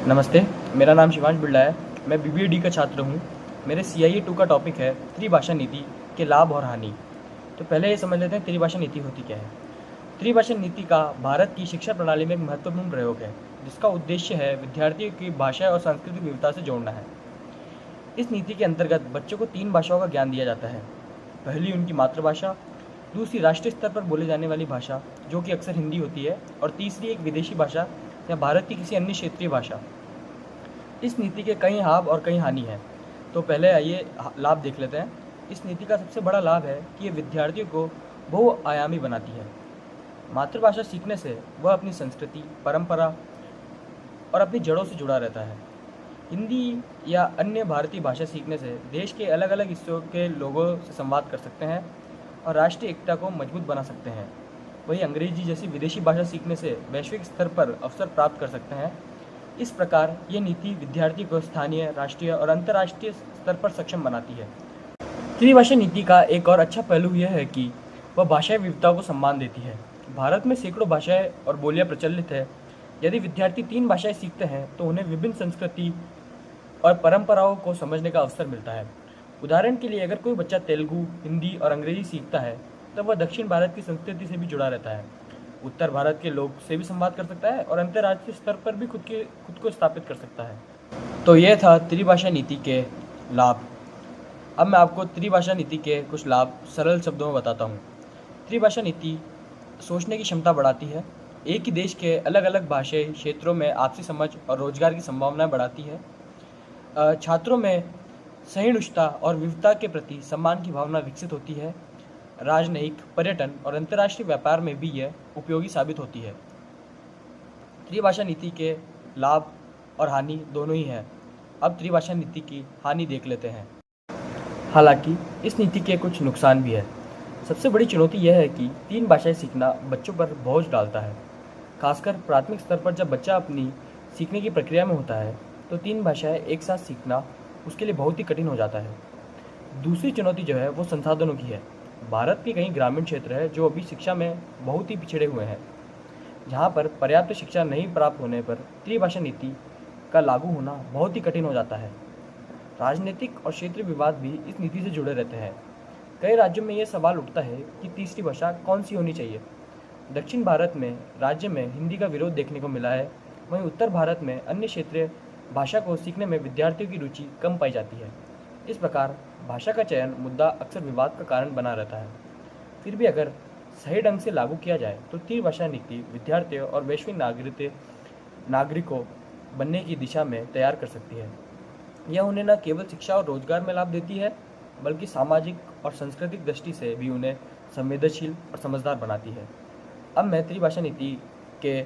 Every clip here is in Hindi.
नमस्ते, मेरा नाम शिवांश बिरला है। मैं बीबीएडी का छात्र हूँ। मेरे सीआईए 2 का टॉपिक है त्रिभाषा नीति के लाभ और हानि। तो पहले ये समझ लेते हैं त्रिभाषा नीति होती क्या है। त्रिभाषा नीति का भारत की शिक्षा प्रणाली में एक महत्वपूर्ण प्रयोग है, जिसका उद्देश्य है विद्यार्थियों की भाषा और सांस्कृतिक विविधता से जोड़ना है। इस नीति के अंतर्गत बच्चों को 3 भाषाओं का ज्ञान दिया जाता है। पहली उनकी मातृभाषा, दूसरी राष्ट्रीय स्तर पर बोले जाने वाली भाषा जो कि अक्सर हिंदी होती है, और तीसरी एक विदेशी भाषा या भारत की किसी अन्य क्षेत्रीय भाषा। इस नीति के कई लाभ और कई हानि हैं। तो पहले आइए लाभ देख लेते हैं। इस नीति का सबसे बड़ा लाभ है कि ये विद्यार्थियों को बहुआयामी बनाती है। मातृभाषा सीखने से वह अपनी संस्कृति, परंपरा और अपनी जड़ों से जुड़ा रहता है। हिंदी या अन्य भारतीय भाषा सीखने से देश के अलग अलग हिस्सों के लोगों से संवाद कर सकते हैं और राष्ट्रीय एकता को मजबूत बना सकते हैं। वहीं अंग्रेजी जैसी विदेशी भाषा सीखने से वैश्विक स्तर पर अवसर प्राप्त कर सकते हैं। इस प्रकार ये नीति विद्यार्थी को स्थानीय, राष्ट्रीय और अंतर्राष्ट्रीय स्तर पर सक्षम बनाती है। त्रिभाषा नीति का एक और अच्छा पहलू यह है कि वह भाषाई विविधता को सम्मान देती है। भारत में सैकड़ों भाषाएं और बोलियां प्रचलित है। यदि विद्यार्थी 3 भाषाएं सीखते हैं तो उन्हें विभिन्न संस्कृति और परंपराओं को समझने का अवसर मिलता है। उदाहरण के लिए, अगर कोई बच्चा तेलुगु, हिंदी और अंग्रेजी सीखता है तब वह दक्षिण भारत की संस्कृति से भी जुड़ा रहता है, उत्तर भारत के लोग से भी संवाद कर सकता है और अंतर्राष्ट्रीय स्तर पर भी खुद को स्थापित कर सकता है। तो यह था त्रिभाषा नीति के लाभ। अब मैं आपको त्रिभाषा नीति के कुछ लाभ सरल शब्दों में बताता हूँ। त्रिभाषा नीति सोचने की क्षमता बढ़ाती है। एक ही देश के अलग अलग भाषाई क्षेत्रों में आपसी समझ और रोजगार की संभावनाएं बढ़ाती है। छात्रों में सहिष्णुता और विविधता के प्रति सम्मान की भावना विकसित होती है। राजनयिक, पर्यटन और अंतर्राष्ट्रीय व्यापार में भी यह उपयोगी साबित होती है। त्रिभाषा नीति के लाभ और हानि दोनों ही हैं। अब त्रिभाषा नीति की हानि देख लेते हैं। हालांकि इस नीति के कुछ नुकसान भी है। सबसे बड़ी चुनौती यह है कि 3 भाषाएं सीखना बच्चों पर बोझ डालता है। खासकर प्राथमिक स्तर पर जब बच्चा अपनी सीखने की प्रक्रिया में होता है तो 3 भाषाएं एक साथ सीखना उसके लिए बहुत ही कठिन हो जाता है। दूसरी चुनौती जो है वो संसाधनों की है। भारत के कई ग्रामीण क्षेत्र है जो अभी शिक्षा में बहुत ही पिछड़े हुए हैं, जहां पर पर्याप्त शिक्षा नहीं प्राप्त होने पर त्रिभाषा नीति का लागू होना बहुत ही कठिन हो जाता है। राजनीतिक और क्षेत्रीय विवाद भी इस नीति से जुड़े रहते हैं। कई राज्यों में यह सवाल उठता है कि तीसरी भाषा कौन सी होनी चाहिए। दक्षिण भारत में राज्य में हिंदी का विरोध देखने को मिला है, वहीं उत्तर भारत में अन्य क्षेत्रीय भाषा को सीखने में विद्यार्थियों की रुचि कम पाई जाती है। इस प्रकार भाषा का चयन मुद्दा अक्सर विवाद का कारण बना रहता है। फिर भी अगर सही ढंग से लागू किया जाए तो त्रिभाषा नीति विद्यार्थियों और वैश्विक नागरिकों बनने की दिशा में तैयार कर सकती है। यह उन्हें न केवल शिक्षा और रोजगार में लाभ देती है, बल्कि सामाजिक और सांस्कृतिक दृष्टि से भी उन्हें संवेदनशील और समझदार बनाती है। अब मैं त्रिभाषा नीति के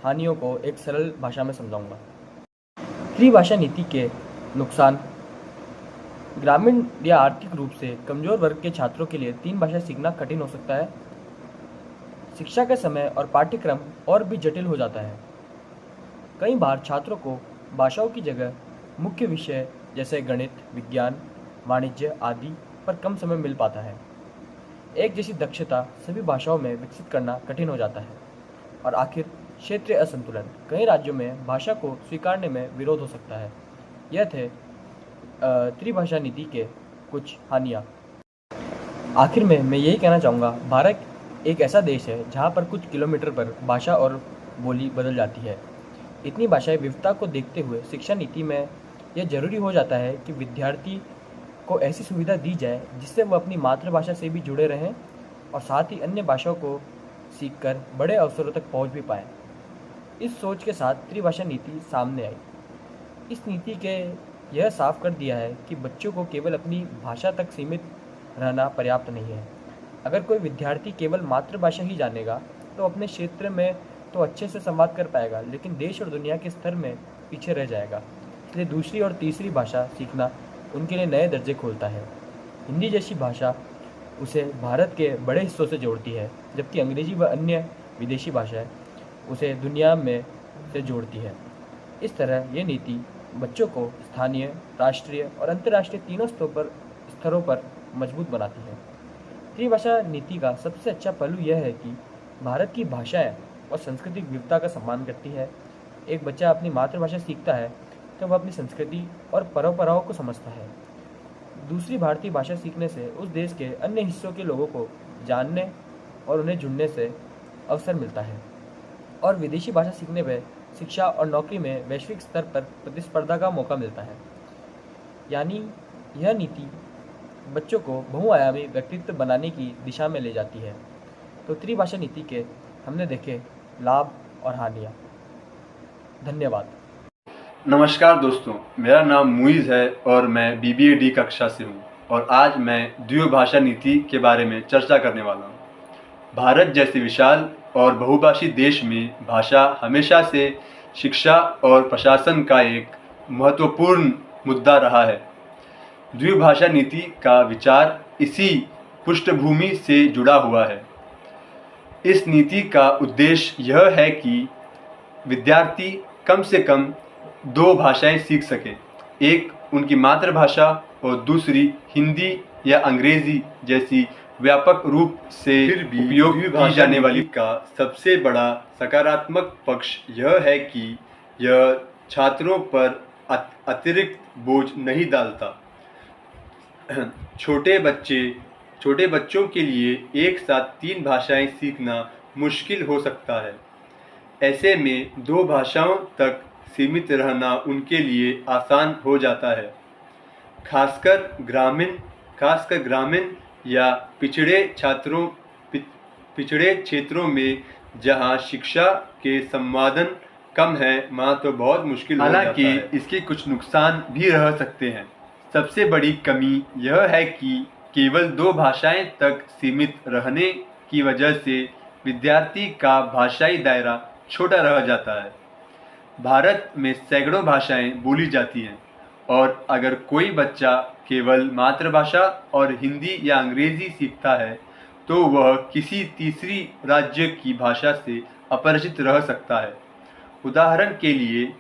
हानियों को एक सरल भाषा में समझाऊंगा। त्रिभाषा नीति के नुकसान: ग्रामीण या आर्थिक रूप से कमजोर वर्ग के छात्रों के लिए 3 भाषा सीखना कठिन हो सकता है। शिक्षा का समय और पाठ्यक्रम और भी जटिल हो जाता है। कई बार छात्रों को भाषाओं की जगह मुख्य विषय जैसे गणित, विज्ञान, वाणिज्य आदि पर कम समय मिल पाता है। एक जैसी दक्षता सभी भाषाओं में विकसित करना कठिन हो जाता है। और आखिर क्षेत्रीय असंतुलन: कई राज्यों में भाषा को स्वीकारने में विरोध हो सकता है। यह थे त्रिभाषा नीति के कुछ हानियाँ। आखिर में मैं यही कहना चाहूँगा, भारत एक ऐसा देश है जहाँ पर कुछ किलोमीटर पर भाषा और बोली बदल जाती है। इतनी भाषाई विविधता को देखते हुए शिक्षा नीति में यह जरूरी हो जाता है कि विद्यार्थी को ऐसी सुविधा दी जाए जिससे वह अपनी मातृभाषा से भी जुड़े रहें और साथ ही अन्य भाषाओं को सीखकर बड़े अवसरों तक पहुँच भी पाएँ। इस सोच के साथ त्रिभाषा नीति सामने आई। इस नीति के यह साफ कर दिया है कि बच्चों को केवल अपनी भाषा तक सीमित रहना पर्याप्त नहीं है। अगर कोई विद्यार्थी केवल मातृभाषा ही जानेगा तो अपने क्षेत्र में तो अच्छे से संवाद कर पाएगा, लेकिन देश और दुनिया के स्तर में पीछे रह जाएगा। इसलिए दूसरी और तीसरी भाषा सीखना उनके लिए नए दर्जे खोलता है। हिंदी जैसी भाषा उसे भारत के बड़े हिस्सों से जोड़ती है, जबकि अंग्रेजी व अन्य विदेशी भाषाएं उसे दुनिया में से जोड़ती है। इस तरह ये नीति बच्चों को स्थानीय, राष्ट्रीय और अंतर्राष्ट्रीय तीनों स्तरों पर मजबूत बनाती है। त्रिभाषा नीति का सबसे अच्छा पहलू यह है कि भारत की भाषाएं और सांस्कृतिक विविधता का सम्मान करती है। एक बच्चा अपनी मातृभाषा सीखता है तो वह अपनी संस्कृति और परंपराओं को समझता है। दूसरी भारतीय भाषा सीखने से उस देश के अन्य हिस्सों के लोगों को जानने और उन्हें जुड़ने से अवसर मिलता है। और विदेशी भाषा सीखने में शिक्षा और नौकरी में वैश्विक स्तर पर प्रतिस्पर्धा का मौका मिलता है। यानी यह नीति बच्चों को बहुआयामी व्यक्तित्व बनाने की दिशा में ले जाती है। तो त्रिभाषा नीति के हमने देखे लाभ और हानियाँ। धन्यवाद। नमस्कार दोस्तों, मेरा नाम मुइज़ है और मैं बीबीए डी कक्षा से हूँ और आज मैं द्विभाषा नीति के बारे में चर्चा करने वाला हूँ। भारत जैसे विशाल और बहुभाषी देश में भाषा हमेशा से शिक्षा और प्रशासन का एक महत्वपूर्ण मुद्दा रहा है। द्विभाषा नीति का विचार इसी पृष्ठभूमि से जुड़ा हुआ है। इस नीति का उद्देश्य यह है कि विद्यार्थी कम से कम 2 भाषाएं सीख सकें, एक उनकी मातृभाषा और दूसरी हिंदी या अंग्रेजी जैसी व्यापक रूप से उपयोग की जाने वाली का सबसे बड़ा सकारात्मक पक्ष यह है कि यह छात्रों पर अतिरिक्त बोझ नहीं डालता। छोटे बच्चों के लिए एक साथ 3 भाषाएं सीखना मुश्किल हो सकता है। ऐसे में 2 भाषाओं तक सीमित रहना उनके लिए आसान हो जाता है। खासकर ग्रामीण या पिछड़े क्षेत्रों में जहां शिक्षा के संवादन कम है, वहाँ तो बहुत मुश्किल हो जाता है। हालांकि इसके कुछ नुकसान भी रह सकते हैं। सबसे बड़ी कमी यह है कि केवल 2 भाषाएं तक सीमित रहने की वजह से विद्यार्थी का भाषाई दायरा छोटा रह जाता है। भारत में सैकड़ों भाषाएं बोली जाती हैं और अगर कोई बच्चा केवल मातृभाषा और हिंदी या अंग्रेजी सीखता है तो वह किसी तीसरी राज्य की भाषा से अपरिचित रह सकता है। उदाहरण के लिए,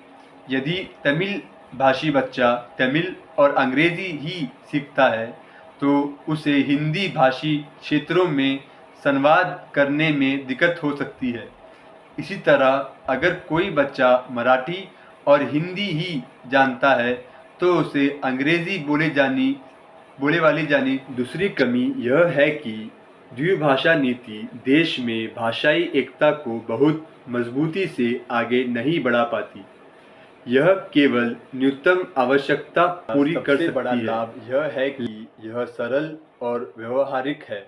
यदि तमिल भाषी बच्चा तमिल और अंग्रेजी ही सीखता है तो उसे हिंदी भाषी क्षेत्रों में संवाद करने में दिक्कत हो सकती है। इसी तरह अगर कोई बच्चा मराठी और हिंदी ही जानता है तो उसे अंग्रेजी बोले वाली जानी। दूसरी कमी यह है कि द्विभाषा नीति देश में भाषाई एकता को बहुत मजबूती से आगे नहीं बढ़ा पाती। यह केवल न्यूनतम आवश्यकता पूरी कर सकती है। बड़ा लाभ यह है कि यह सरल और व्यवहारिक है।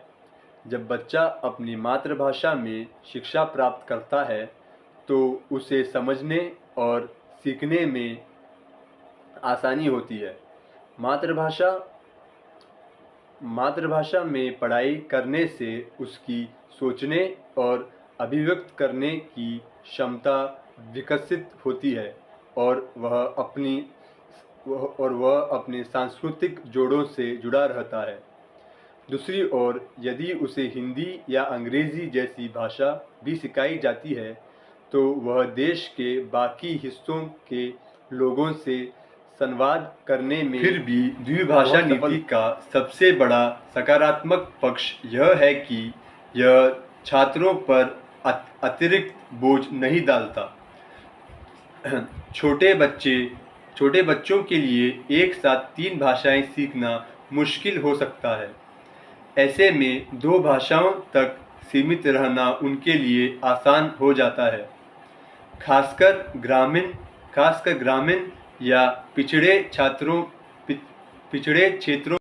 जब बच्चा अपनी मातृभाषा में शिक्षा प्राप्त करता है तो उसे समझने और सीखने में आसानी होती है। मातृभाषा में पढ़ाई करने से उसकी सोचने और अभिव्यक्त करने की क्षमता विकसित होती है और वह अपने सांस्कृतिक जोड़ों से जुड़ा रहता है। दूसरी ओर, यदि उसे हिंदी या अंग्रेजी जैसी भाषा भी सिखाई जाती है तो वह देश के बाकी हिस्सों के लोगों से संवाद करने में फिर भी द्विभाषा नीति का सबसे बड़ा सकारात्मक पक्ष यह है कि यह छात्रों पर अतिरिक्त बोझ नहीं डालता। छोटे बच्चों के लिए एक साथ 3 भाषाएं सीखना मुश्किल हो सकता है। ऐसे में 2 भाषाओं तक सीमित रहना उनके लिए आसान हो जाता है। खासकर ग्रामीण या पिछड़े क्षेत्रों